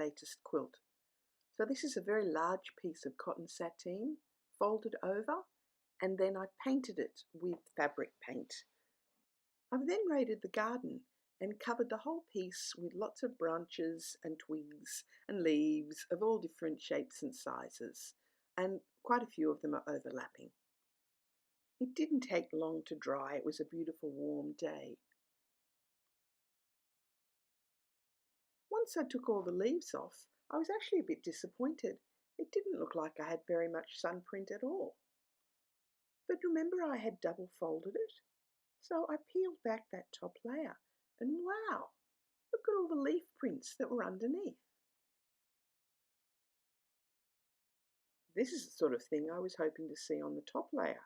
latest quilt. So this is a very large piece of cotton sateen folded over, and then I painted it with fabric paint. I've then raided the garden and covered the whole piece with lots of branches and twigs and leaves of all different shapes and sizes, and quite a few of them are overlapping. It didn't take long to dry. It was a beautiful warm day. Once I took all the leaves off, I was actually a bit disappointed. It didn't look like I had very much sunprint at all. But remember, I had double folded it? So I peeled back that top layer, and wow, look at all the leaf prints that were underneath. This is the sort of thing I was hoping to see on the top layer.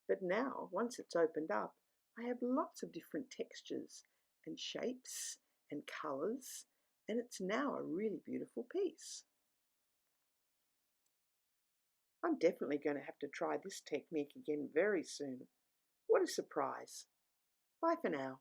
But now, once it's opened up, I have lots of different textures and shapes and colours, and it's now a really beautiful piece. I'm definitely going to have to try this technique again very soon. What a surprise. Bye for now.